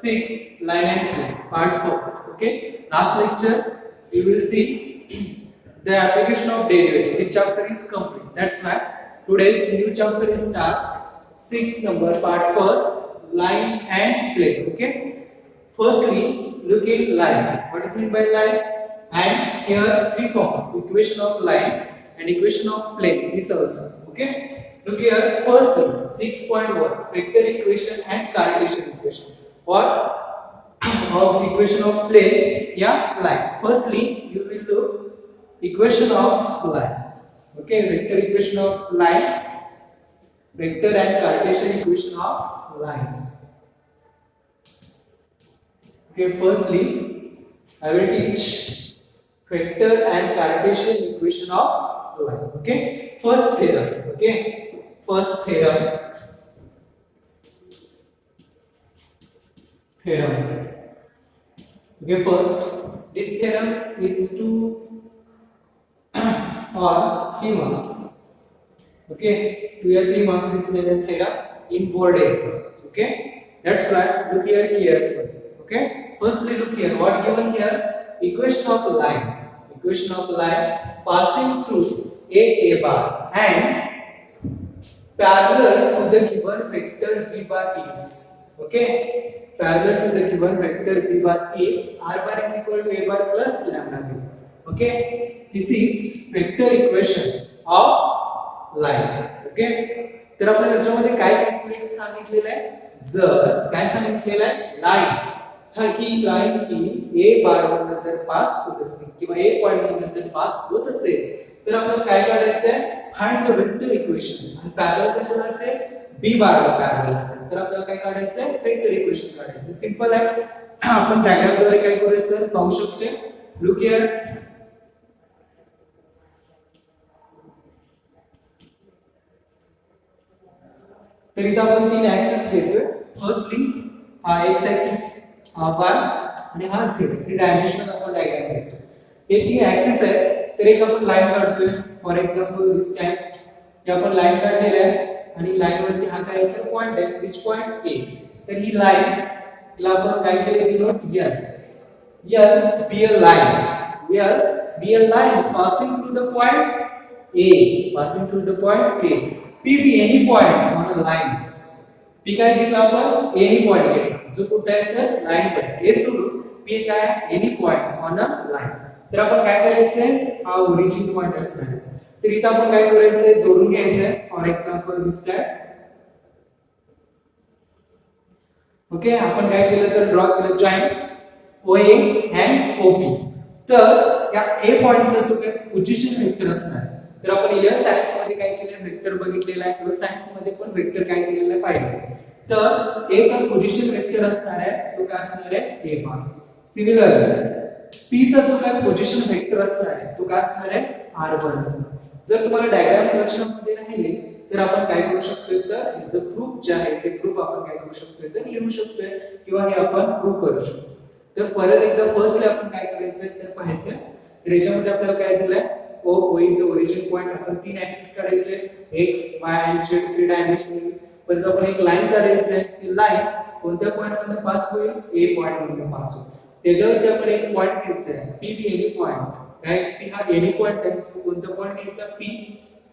6 line and play part first. Okay, last lecture we will see the application of derivative. The chapter is complete. That's why today's new chapter is start 6 number part first line and play. Okay, firstly look in line. What is meant by line? And here three forms: equation of lines and equation of plane is also. Okay, look here. Firstly 6.1 vector equation and Cartesian equation. What of equation of plane? Yeah, line. Firstly you will look equation of line. Okay, vector equation of line, vector and Cartesian equation of line. Okay, firstly I will teach vector and Cartesian equation of line. Okay, first theorem. Okay, first theorem. Okay, first this theorem is to or 3 marks. Okay, 2 or 3 marks this theorem in board exam. Okay, that's why look here carefully. Okay, firstly look here what given here: equation of line, equation of line passing through a bar and parallel to the given vector b bar is. Okay, parallel to the given vector b bar is, r bar is equal to a bar plus lambda b. Okay, this is vector equation of line. Okay, तर आपल्याला याच्यामध्ये काय calculate सांगितलेलं आहे? जर काय सांगितलेलं आहे, line he line he a बार मधून जर पास होत असेल किंवा a पॉइंट मधून जर पास होत असेल तर आपल्याला काय काढायचं आहे? Find the vector equation. आणि पॅरलल कशाला असेल? b बार ला पॅरलल असेल तर आपल्याला काय काढायचं आहे? वेक्टर इक्वेशन काढायचं. सिंपल आहे. आपण डायग्राम द्वारे काय करूया तर पाहू शकतो. Look here. तर इथं आपण तीन ऍक्सिस घेतोय. फर्स्टली हा एक्स ऍक्सिस, हा y आणि हा z. 3 डायमेन्शनल आपण डायग्राम घेतो. हे तीन ऍक्सिस आहेत. तर एक आपण लाईन काढतोय. फॉर एक्झाम्पल दिस टाइम हे आपण लाईन काढलेली आहे आणि लाईन वरती हा काय तर पॉइंट आहे. Which point a. तर ही लाईन ला आपण काय केले denote l. be a line. be a line passing through the point a, passing through the point a. p be any point on a line. p काय घेतला आपण? any point घेतला जो कुठे आहे तर लाईन वर. a सोडून p काय? any point on a line. तर आपण काय करायचंय? हा ओरिजिन पॉइंट असणार. तर इथं आपण काय करायचंय? जोडून घ्यायचंय. For example this type. Okay, आपण काय केलं तर ड्रॉ केलं जॉइंट OA and OP. तर या A पॉइंटचा जो काही पोझिशन वेक्टर असणार, तर आपण इलेव्हन सायन्स मध्ये काय केलं वेक्टर बघितलेला आहे किंवा सायन्स मध्ये पण वेक्टर काय केलेलं आहे पाहिलं. तर A चा पोझिशन वेक्टर असणार आहे तो काय असणार आहे? A bar. सिमिलर P चा जो काही पोझिशन वेक्टर असणार आहे तो काय असणार आहे? R बार असणार. जर तुम्हाला डायग्राम लक्षामध्ये राहिले तर आपण काय करू शकतो तर याचं प्रूफ जे आहे ते प्रूफ आपण काय करू शकतो तर लिहू शकतो किंवा हे आपण प्रूफ करू शकतो. तर परत एकदा फर्स्टली आपण काय करायचं तर पाहायचं. तर याच्यामध्ये आपल्याला काय दिलंय? O चं ओरिजिन पॉइंट. आपण तीन ऍक्सिस काढायचे x y आणि z 3 डायमेन्शनल. परत आपण एक लाईन काढायची आहे. ती लाईन कोणत्या पॉइंट मधून पास होईल? a पॉइंट मधून पास होईल. त्याच्यावरती आपण एक पॉइंट घ्यायचा आहे p बी एनी पॉइंट. काय p हा एनी पॉइंट आहे. कोणता पॉइंट घ्यायचा? p.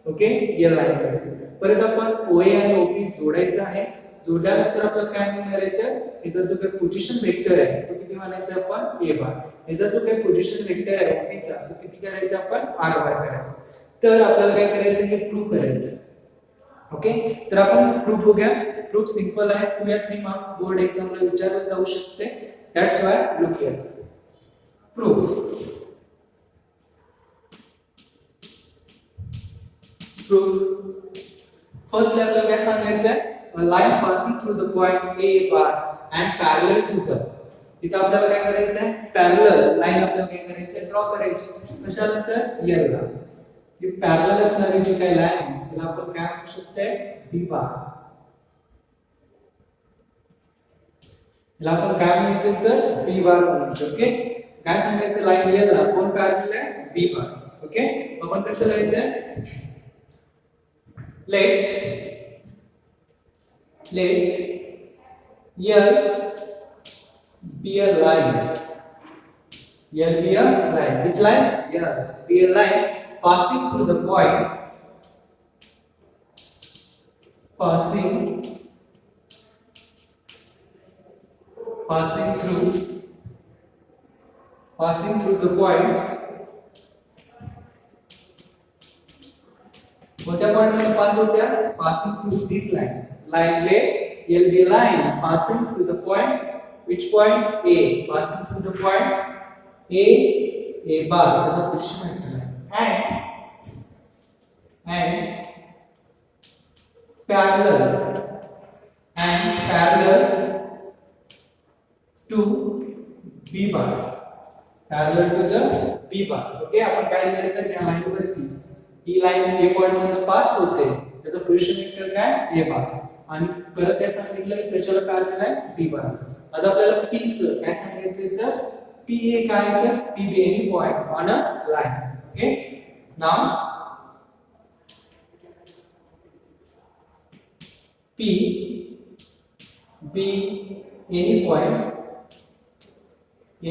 ओके, या लाईन काढायची. परत आपण OA आणि OP जोडायचं आहे. जोडल्यानंतर आपल्याला काय मिळणार आहे तर याचा जो काही पोझिशन वेक्टर आहे तो किती मानायचा आपण? a बार. याचा जो काही पोझिशन वेक्टर आहे OP चा तो किती करायचा आपण? r बार करायचा. तर आपल्याला काय करायचं हे प्रूफ करायचं. ओके, तर आपण प्रूफ बघूया. प्रूफ सिंपल आहे. 2 या 3 मार्क्स बोर्ड एक्झामला विचारले जाऊ शकते. That's why look here. Proof. Proof. Firstly आपल्याला काय सांगायचं आहे? A line passing through the point A bar and parallel to the. इथं आपल्याला काय करायचं आहे? पॅरलल लाईन आपल्याला काय करायचं आहे? ड्रॉ करायची. कशाला तर L ला. ही पॅरलल असणारी जी काही लाईन त्याला आपण काय म्हणू शकतो? B बार. याला आपण काय म्हणायचं तर B बार म्हणायचं. ओके, काय सांगायचं? लाईन L ला कोण पॅरलल आहे? B बार. ओके, आपण कसं लिहायचं? let L be a line. Here be a line. Which line? Here be a line passing through the point. Passing through the point. कोणत्या पॉइंट मध्ये पास होत्या? Passing through this line. Line ले here will be a line passing through the point. Which point? A. Passing through the point A bar. That's a position vector. And parallel to B bar. Parallel to the B bar. Okay, आपण काय लिहिलं तर या line वरती ही line A point मधून pass होते. त्याचा position vector काय? A बार. आणि परत काय सांगितलं की कशाला पॅरलल आहे? B बार. आता आपल्याला P चं काय सांगायचं तर P हे काय तर P be any point on a line. Okay, now P be any point P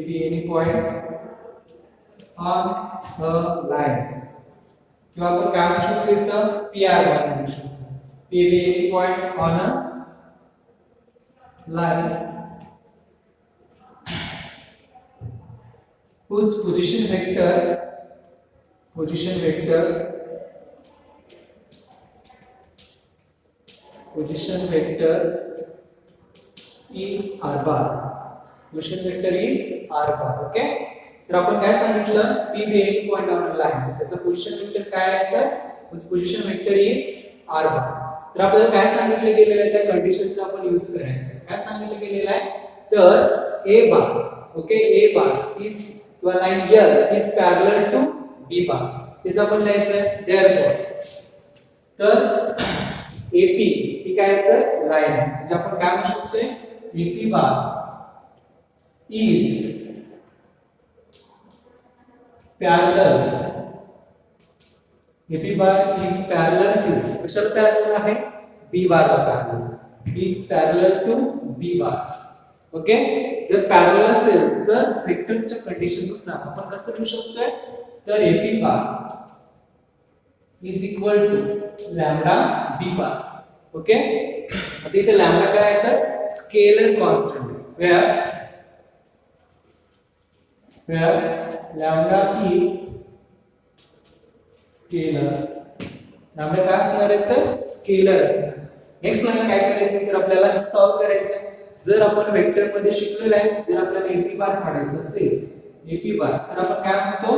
be any point on a line. किंवा आपण काय म्हणू शकतो इथं PR1 म्हणू शकतो. P be any point on a line whose position vector is r bar. Position vector is r bar. Okay, तर आपण काय सांगितलं P be any point on a line. त्याचा पोझिशन वेक्टर काय आहे तर whose position vector is r bar. तर आपल्याला काय सांगितलं गेलेलं आहे त्या कंडिशनचा आपण यूज करायचं. काय सांगितलं गेलेलं आहे तर A bar. Okay, A bar is किंवा line here is parallel to B bar. तेच आपण लिहायचं आहे therefore. तर AP ही काय तर लाईन आहे. म्हणजे आपण काय म्हणू शकतो AP bar is parallel. AP bar is parallel to कशाला पॅरलल आहे? B bar ला parallel. is parallel to B bar. Okay, जर पॅरलल असेल तर वेक्टरच्या कंडिशन नुसार आपण कसं लिहू शकतोय तर AP bar is equal to lambda B bar. Okay, आता इथे लॅम्बडा काय आहे तर scalar constant where lambda is scalar. Lambda काय असणार आहे तर स्केलर असणार. नेक्स्ट लाईन काय करायचं तर आपल्याला हे सॉल्व करायचं आहे. जर आपण वेक्टर मध्ये शिकलेलो आहे, जर आपल्याला AP बार काढायचं असेल AP बार तर आपण काय म्हणतो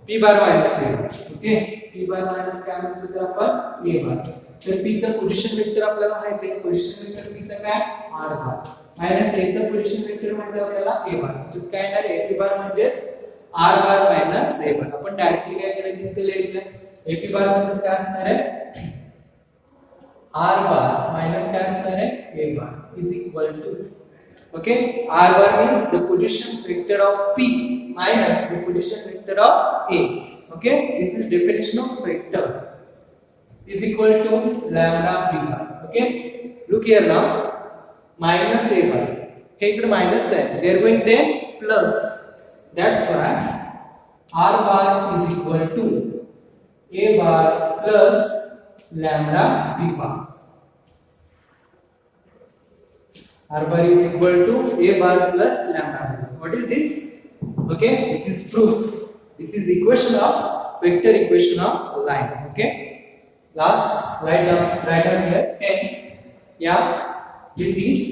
P bar minus A. Okay, P bar minus काय म्हणतो तर आपण A बार. तर P चा पोझिशन वेक्टर आपल्याला माहिती आहे. पोझिशन वेक्टर P चा काय R बार मायनस A चा पोझिशन वेक्टर म्हणजे आपल्याला A बार. म्हणजे काय येणार AP बार म्हणजेच R बार मायनस A बार. आपण डायरेक्टली काय करायचं ते लिहायचं. AP बार म्हणजे काय असणार आहे R bar minus काय असणार आहे A bar is equal to. Okay, R bar means the position vector of P minus the position vector of A. Okay, this is definition of vector is equal to lambda B bar. Okay, look here now minus A bar हे इकडे minus आहे, they are going there plus. That's why R bar is equal to A bar plus lambda B bar. R bar is equal to A bar plus lambda B bar. What is this? Okay, this is proof. This is equation of vector equation of line. Okay, last write down here. Hence, yeah, this is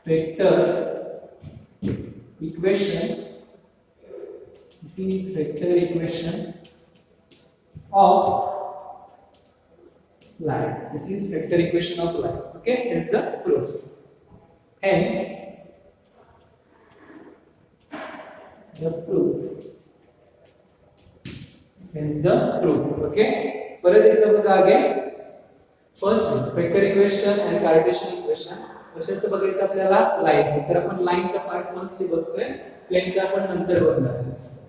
vector equation. This is vector equation of line. This is vector equation of line. Okay, is the proof. Hence, the proof. Hence the proof. Okay. परत एकदा बघा आगे. First vector equation आणि Cartesian equation कशाचं बघायचं आपल्याला लाईनचं. तर आपण लाईनचा पार्ट फर्स्टली बघतोय, प्लेनचा आपण नंतर बघणार.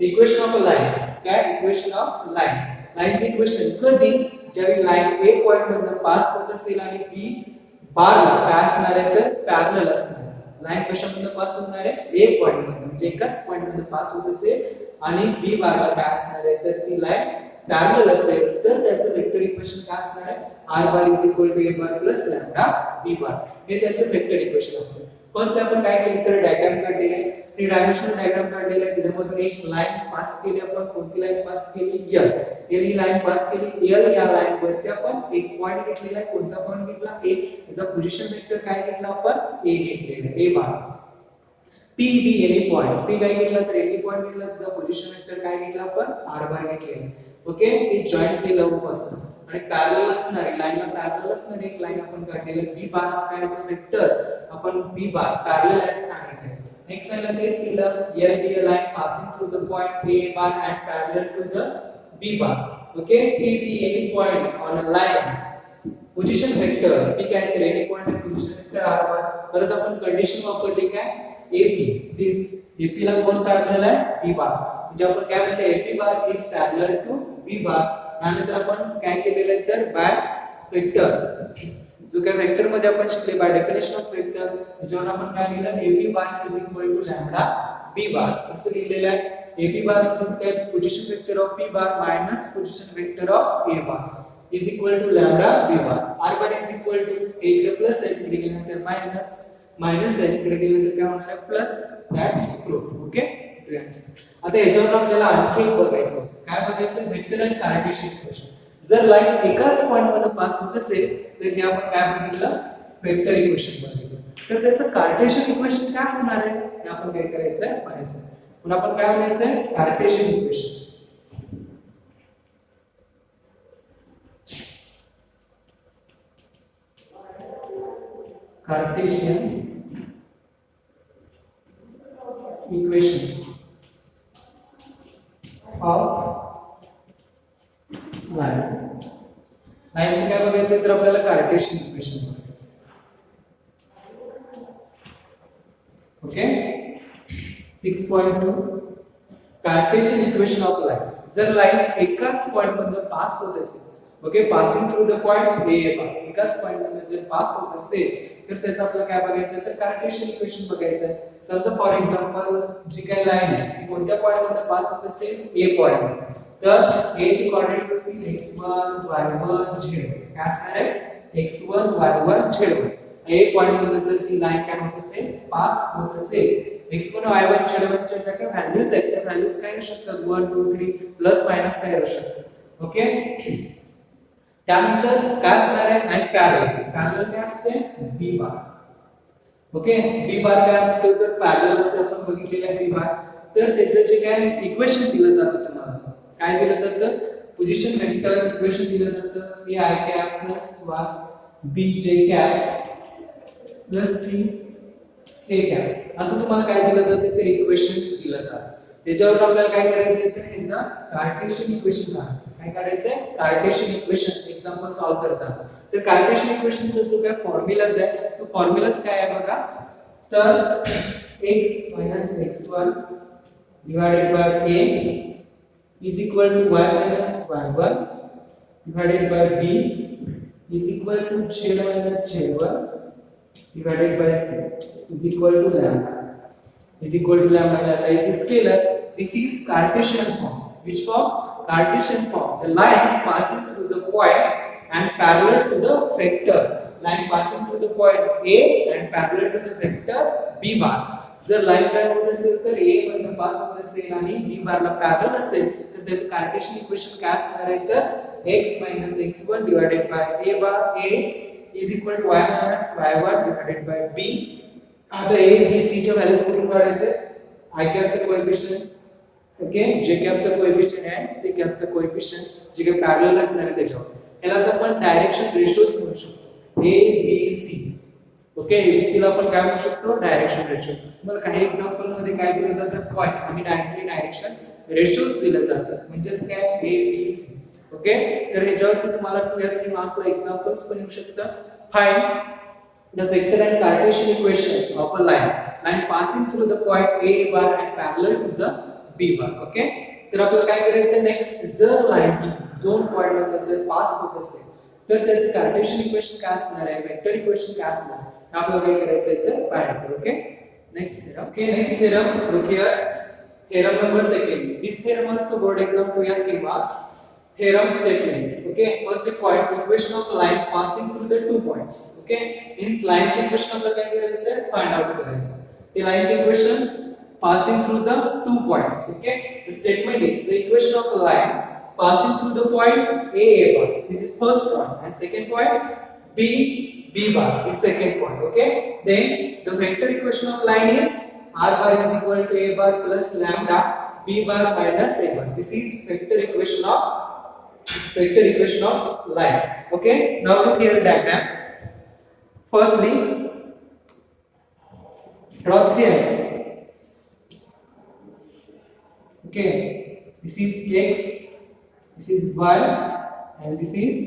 Equation of a line. क्या इक्वेशन ऑफ लाइन? लाईनचं इक्वेशन कधी, ज्यावेळी लाईन ए पॉइंट मधून पास होत असेल आणि बी बारला काय असणार आहे तर पॅरलल असणार आहे. लाईन कशामधून पास होणार आहे, ए पॉइंट मधून, म्हणजे एकाच पॉइंट मधून पास होत असेल आणि बी बारला काय असणार आहे तर ती लाईन पॅरलल असेल तर त्याचं वेक्टर इक्वेशन काय असणार आहे, r bar is equal to a bar plus lambda b bar, हे त्याचं वेक्टर इक्वेशन असतं. फर्स्ट आपण काय केलं तर डायग्राम काढलेला आहे, थ्री डायमेन्शनल डायग्राम काढलेला आहे. त्याच्यामधून एक लाईन पास केली आपण, कोणती लाईन पास केली, l ही लाईन पास केली. l या लाईन वरती आपण एक पॉइंट घेतलेला आहे, कोणता पॉइंट घेतला, a. याचा पोझिशन वेक्टर काय घेतला आपण, a घेतलेला आहे, a bar. p b any point, p काय घेतला तर एनी पॉइंट घेतला, त्याचा पोझिशन वेक्टर काय घेतला आपण, r बार घेतलेला आहे. ओके, हे जॉइंट केलं पासून आणि पॅरलल असणारी लाईनला पॅरलल असणारी एक लाईन आपण काढलेली आहे, b बार काय आहे वेक्टर, आपण b बार पॅरलल असं सांगितलं. नेक्स्ट लाईनला तेच केलं, here be a line passing through the point a bar and parallel to the b bar. okay, p be any point on a line, position vector p काय तर any point आहे, position vector r bar. परत आपण condition वापरली काय, ap, this ap ला कोण parallel आहे, b bar, म्हणजे आपण काय म्हणतो ap bar is parallel to b bar. त्यानंतर आपण काय केलेलं आहे तर बाय वेक्टर, जो काय वेक्टर मध्ये आपण शिकले बाय डेफिनेशन ऑफ वेक्टर, ज्यावर आपण काय लिहिलं ab bar is equal to lambda b bar असं लिहिलेलं आहे. ab बार इज काय position vector of b bar minus position vector of a bar is equal to lambda b bar. r bar is equal to a इकडे plus आहे, इकडे गेल्यानंतर minus, minus आहे, इकडे गेल्यानंतर काय होणार आहे प्लस, दॅट्स प्रूफ. ओके, आता याच्यावर आपल्याला आणखी एक बघायचं, काय बघायचं, वेक्टर आणि कार्टेशियन इक्वेशन. जर लाईन एकाच पॉइंट मध्ये पास होत असेल तर हे आपण काय बघितलं, वेक्टर इक्वेशन बघितलं. तर त्याचं कार्टेशियन इक्वेशन काय असणार आहे हे आपण काय करायचं आहे पाहायचं. पुन्हा आपण काय म्हणायचंय, Cartesian equation. Cartesian equation of line. लाईनचं काय बघायचं तर आपल्याला कार्टेशियन इक्वेशन बघायचं. Okay, 6.2 Cartesian equation of line. जर लाईन एकाच पॉइंट मधून पास होत असेल, okay, passing through the point A bar, एकाच पॉइंट मधून जर पास होत असेल तर त्याचं आपल्याला काय बघायचं तर कार्टेशियन इक्वेशन बघायचं आहे. समजा फॉर एक्झाम्पल जी काही लाईन आहे ती कोणत्या पॉइंट मध्ये पास होत असेल, ए पॉइंट, तर ए ची कोऑर्डिनेट्स असतील x1 y1 z. काय असणार आहे, x1 y1 z. ए पॉइंट मध्ये जर ती लाईन काय होत असेल, पास होत असेल, x1 y1 z1 च्या ज्या काही व्हॅल्यूज आहेत त्या व्हॅल्यूज काय असू शकतात, 1 2 3 प्लस मायनस काय असू शकतात. ओके, त्यानंतर काय असणार आहे, आणि पॅरलल, पॅरलल काय असते, b बार. ओके, b बार काय असते तर पॅरलल असते, आपण बघितलेलं आहे b बार. तर त्याचं जे काय इक्वेशन दिलं जातं तुम्हाला, काय दिलं जातं, पोझिशन वेक्टर इक्वेशन दिलं जातं, a i cap plus y b j cap plus c a cap, असं तुम्हाला काय दिलं जातं तर इक्वेशन दिलं जातं. त्याच्यावर आपल्याला काय करायचं तर ह्याचा कार्टेशियन इक्वेशन काढायचं. काय करायचंय, कार्टेशियन इक्वेशन एक्झाम्पल सॉल्व करताना. तर कार्टेशियन इक्वेशनचा जो काय फॉर्म्युलाज आहे तो फॉर्म्युलाज काय आहे बघा, तर x - x1 divided by a is equal to y - y1 divided by b is equal to z - z1 divided by c is equal to lambda is equal to lambda. Lambda is a scalar. This is Cartesian form. Which form? Cartesian form. The line passing through the point and parallel to the vector. Line passing through the point A and parallel to the vector B bar. जर line काय होत असेल तर A मधून pass होत असेल आणि B बारला पॅरलल असेल तर त्याचं कार्टेशियन इक्वेशन काय असणार आहे तर x - x1 divided by a bar A is equal to y - y1 divided by B. आता a b c च्या व्हॅल्यूज कुठून काढायचे, i कॅपचं कोएफिशियंट, ओके, j कॅपचं कोएफिशियंट आणि c कॅपचं कोएफिशियंट जे काही पॅरलल असणार आहे त्याच्यावर यालाच आपण डायरेक्शन रेशोज म्हणू शकतो, a b c. Okay, c ला आपण काय म्हणू शकतो, डायरेक्शन रेशो. मग काही एक्झाम्पल मध्ये काय दिलं जातं, पॉइंट आणि डायरेक्टली डायरेक्शन रेशोज दिले जातात, म्हणजेच काय a b c. ओके, तर ह्याच्यावर तुम्हाला 2 या 3 मार्क्सला एक्झाम्पल्स पण येऊ शकतात. Find the vector and Cartesian equation of a line passing through the point A bar and parallel to the B bar. Okay, तर आपल्याला काय करायचं नेक्स्ट, जर लाईन ही दोन पॉइंट मध्ये जर पास होत असेल तर त्याचं कार्टेशियन इक्वेशन काय असणार आहे, वेक्टर इक्वेशन काय असणार आहे, आपल्याला काय करायचं आहे तर पाहायचं. Okay, next theorem. Okay, next theorem, look here, theorem number second. This theorem also board exam to your 3 marks. Theorem statement. Okay, first point, equation of line passing through the 2 points. Okay, means lines equation आपल्याला काय करायचं आहे, find out करायचं. The lines equation passing through the 2 points. Okay, the statement is the equation of line passing through the point A bar. This is first point, and second point B bar is second point. Okay, then the vector equation of line is R bar is equal to A bar plus lambda B bar minus A bar. This is vector equation of line. Okay, now look here diagram. Firstly, draw 3 axes. Okay, this is X, this is Y, and this is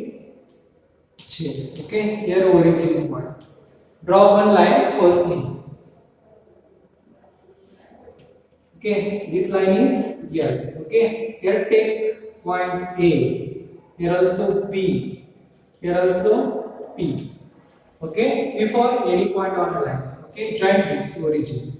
Z. Okay, here origin point. Draw one line firstly. Okay, this line is here. Okay, here take point A, here also B, here also P. Okay, before any point on the line. Okay, join this origin.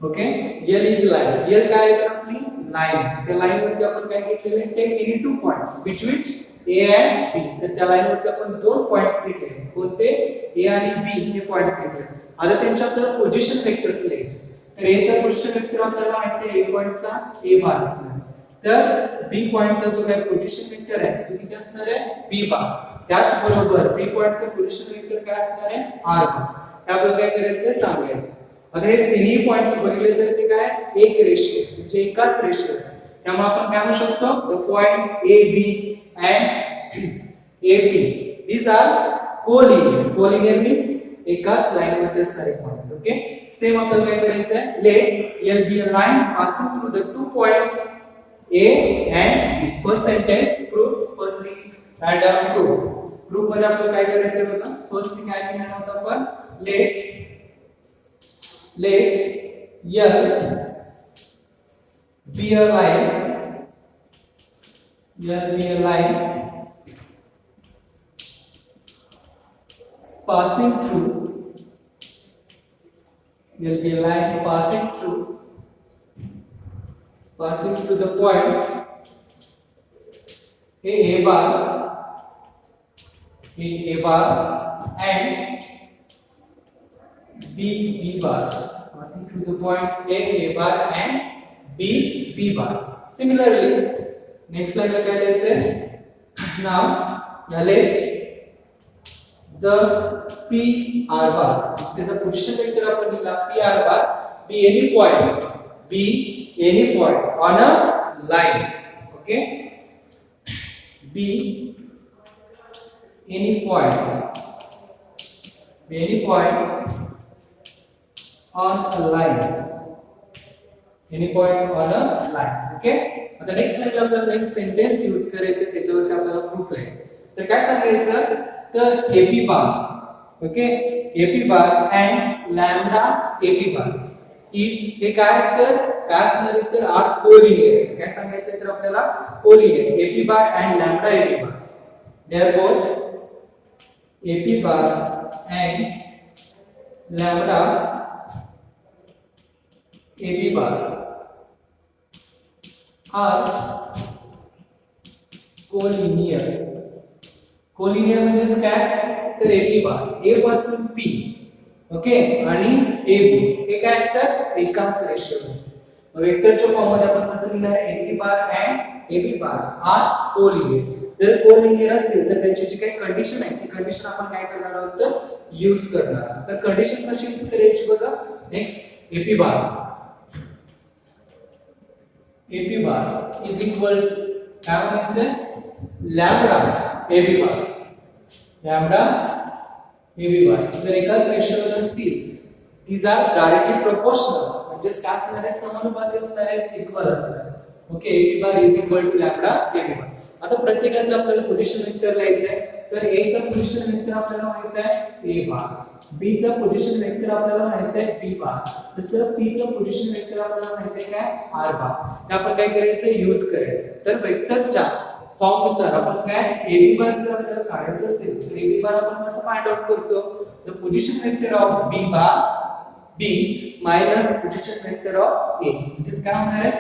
Okay, here is line. Here काय आहे तर आपली line. त्या line वरती आपण काय घेतलेले, take any 2 points which A and B. तर त्या लाइन वरती आपण दोन पॉइंट्स घेतले. कोणते, A आणि B हे पॉइंट्स घेतले. आता त्यांच्या आपल्याला पोझिशन वेक्टर्स लिहायचे. तर A चा पोझिशन वेक्टर आपल्याला माहिती आहे, A पॉइंटचा A बार असणार. तर B पॉइंटचा जो काय पोझिशन वेक्टर आहे तो किती असणार आहे, B बार. त्याच बरोबर B पॉइंटचा पोझिशन वेक्टर काय असणार आहे, R बार. हे आपल्याला काय करायचं सांगायचं. आता हे तिन्ही पॉइंट्स बघितले तर ते काय, एक रेषीय म्हणजे एकाच रेषीय. त्यामुळे आपण काय म्हणू शकतो, the point A B and A P these are collinear. Collinear means एकाच लाइन वरती असणारे पॉइंट. ओके, सेम आपल्याला काय करायचं आहे, let L be a line passing through the 2 points A and B. First sentence proof, firstly write down proof. Proof मध्ये आपल्याला काय करायचं आहे बघा. फर्स्टली काय करणार आहोत आपण, let L be a line, passing through, L be a line passing through the point A bar and B bar, passing through the point A bar and B bar. Similarly, next line ला काय लिहायचं, now let the P R bar, त्याचा position vector आपण लिहिला P R bar, be any point on a line. Okay, be any point on a line, any point on a line. Okay, आता next line ला आपल्याला next sentence use करायचं, त्याच्यावरती आपल्याला proof लिहायचं. तर काय सांगायचं, तर AP bar, okay, AP bar and lambda AP bar is, हे काय तर काय असणार आहे तर आर कोलिनियर. काय सांगायचं तर आपल्याला collinear, AP bar and lambda AP bar. Therefore AP bar and lambda AB bar are collinear. collinear म्हणजे काय तर AP बार A पासून P, ओके, आणि AB हे काय तर एकाच रेषेवर. वेक्टरच्या फॉर्म मध्ये आपण कसं लिहिणार आहे, AP bar and AB bar are collinear. जर कोलिनियर असतील तर त्यांची जी काही कंडिशन आहे ती कंडिशन आपण काय करणार आहोत तर यूज करणार आहोत. तर कंडिशन कशी यूज करायची बघा. Next AP bar is equal काय म्हणायचं, लॅम्बडा AB बार, लॅम्बडा AB बार जर एकाच रेषेवर असतील, these are directly proportional, म्हणजे काय असणार आहे, समानुपाती असणार आहे, इक्वल असणार आहे. Okay, AB bar is equal to lambda AB बार. आता प्रत्येकाचं आपल्याला पोझिशन वेक्टर लिहायचं आहे. तर A चा पोझिशन वेक्टर आपल्याला माहित आहे A बार, B चा पोझिशन वेक्टर आपल्याला माहित आहे B बार, तसं P चा पोझिशन वेक्टर आपल्याला माहित आहे काय R बार. हे आपण काय करायचं यूज करायचं. तर वेक्टरच्या फॉर्म नुसार आपण काय AB बार जर आपल्याला काढायचं असेल तर AB बार आपण कसं फाइंड आउट करतो. The position vector of B bar B minus position vector of A, म्हणजे काय होणार आहे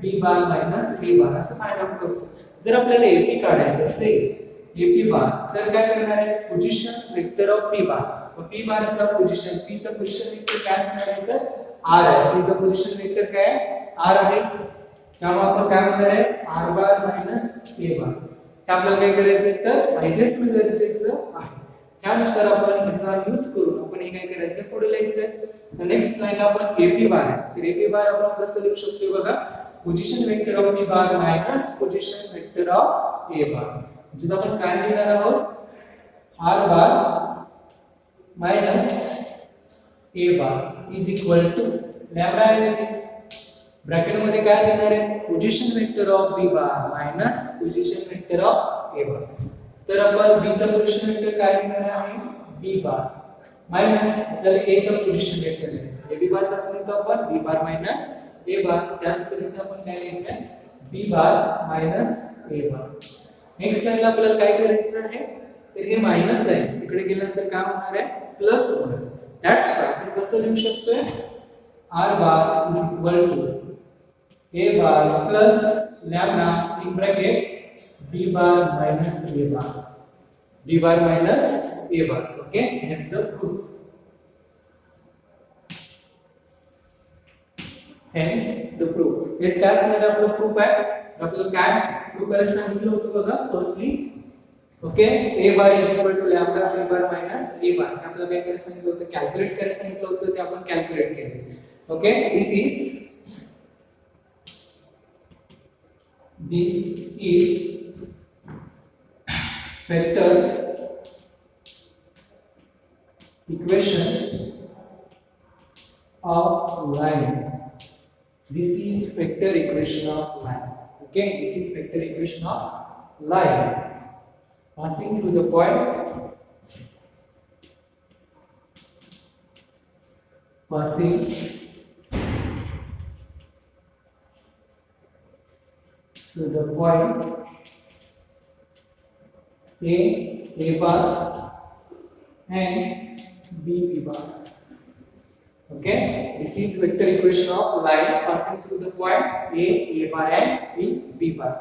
B बार मायनस A बार असं फाइंड आउट करतो. जर आपल्याला AP काढायचं असेल AP बार तर काय करणार आहे position vector of P bar. P बार चा पोझिशन P चा पोझिशन वेक्टर काय असणार आहे तर R आहे. P चा पोझिशन वेक्टर काय R आहे. त्यामुळे आपण काय म्हणणार आहे R बार मायनस A बार. हे आपल्याला काय करायचं तर फायदेशीर गरजेचं आहे. त्यानुसार आपण याचा यूज करून आपण हे काय करायचं पुढे लिहायचं. नेक्स्ट लाईन आपण AP बार आहे. तर AP बार आपण कसं लिहू शकतो बघा position vector of P bar minus position vector of A bar. म्हणजे आपण काय लिहिणार आहोत R bar minus A bar is equal to lambda आहे. ब्रॅकेट मध्ये काय देणार आहे position vector of B bar minus position vector of A bar. तर आपण B चा पोझिशन वेक्टर काय देणार आहे B बार मायनस आपल्याला A चा पोझिशन वेक्टर लिहायचं. AB बार कसं लिहितो आपण B बार मायनस A बार. त्याच पद्धतीने आपण काय लिहायचं B bar minus A bar. Next लाईनला आपल्याला काय करायचं आहे तर हे मायनस आहे इकडे गेल्यानंतर काय होणार आहे प्लस होणार. दॅट्स व्हाय आपण कसं लिहू शकतोय R bar is equal to A bar plus lambda in bracket B bar minus A bar. B bar minus A bar. Okay हेच the proof. Hence the proof. हेच काय असणार आपलं प्रूफ आहे. आपल्याला काय प्रूफ करायचं सांगितलं होतं बघा firstly. Okay A bar is equal to lambda B bar minus A bar. आपल्याला काय करायचं सांगितलं होतं कॅल्क्युलेट करायचं सांगितलं होतं ते आपण कॅल्क्युलेट केले. Okay this is vector equation of line. This is vector equation of line. Okay, this is vector equation of line passing through the point passing to the point A bar and B bar. Okay, this is vector equation of line passing through the point A bar and B bar.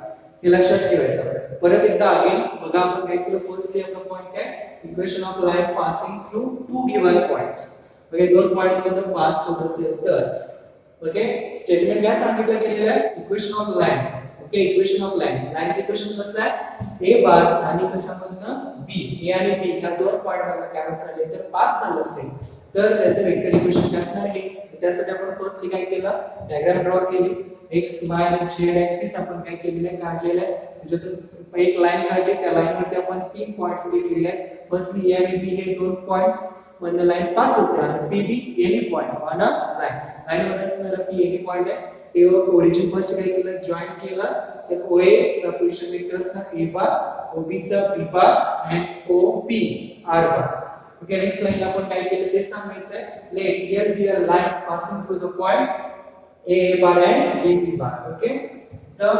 हे लक्षात ठेवायचं. परत एकदा again बघा आपण काय केलं firstly आपला पॉइंट काय equation of line passing through two given points. Okay दोन पॉइंट मधून पास होत असेल तर ओके स्टेटमेंट काय सांगितलं गेलेलं आहे equation of line. Okay equation of line लाइनचं इक्वेशन कसं आहे A बार आणि कशामधनं B. A आणि B ह्या दोन पॉइंट मधनं काय झाले तर पास झालं असेल तर त्याचं वेक्टर इक्वेशन काय असणार आहे. त्यासाठी आपण फर्स्टली काय केलं डायग्राम ड्रॉ केली. x y आणि z ऍक्सिस आपण काय केलेलं आहे काढलेलं आहे. ज्यातून एक लाईन काढली त्या लाईन वरती आपण तीन पॉइंट्स घेतलेले आहेत. फर्स्टली A आणि B हे दोन पॉइंट्स मधनं लाईन पास होते आणि PB any point on a line. Line मध्ये असणारा P एनी पॉइंट आहे ते ओरिजिन फर्स्ट काय केलं जॉइन केलं. तर OA चा पोझिशन वेक्टर असणार A बार OB चा B bar and OP R bar. Okay next line आपण काय केलं ते सांगायचं आहे. Let here be a line passing through the point A bar and B bar. ओके तर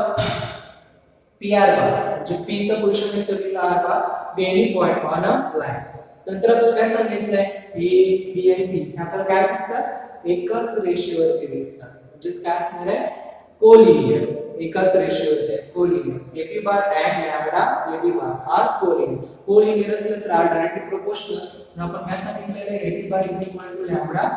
PR बार म्हणजे P चा पोझिशन वेक्टर लिहिला R bar B any point on a line. नंतर आपल्याला काय सांगायचं आहे A B आणि B हे आपल्याला काय दिसतात एकच रेषेवरती दिसतात. म्हणजे काय असणार आहे कोलिनियर. एकाच रेषेवरती आहे collinear. AP bar and lambda AB bar are collinear. Collinear असलं तर आर डायरेक्टली प्रोपोर्शनल. आपण काय सांगितलेलं आहे AP bar is equal to lambda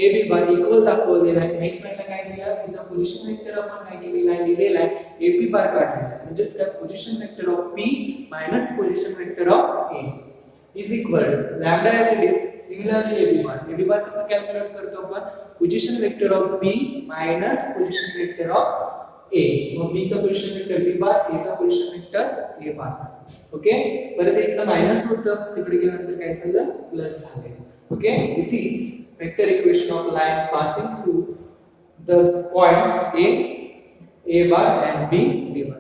AB bar equal दाखवलेला आहे. नेक्स्ट लाईनला काय दिलं त्याचा पोझिशन वेक्टर आपण काय केलेला आहे लिहिलेला आहे AP बार काढलेला आहे. म्हणजे काय position vector of P minus position vector of A is equal lambda as it is similarly AB bar. AB bar कसं कॅल्क्युलेट करतो आपण position vector of P minus position vector of A. मग B चा position vector B bar A चा position vector A bar. Okay परत इकडे minus होतं तिकडे गेल्यानंतर काय झालं प्लस झाले. Okay, this is vector equation of line passing through the points A bar and B bar.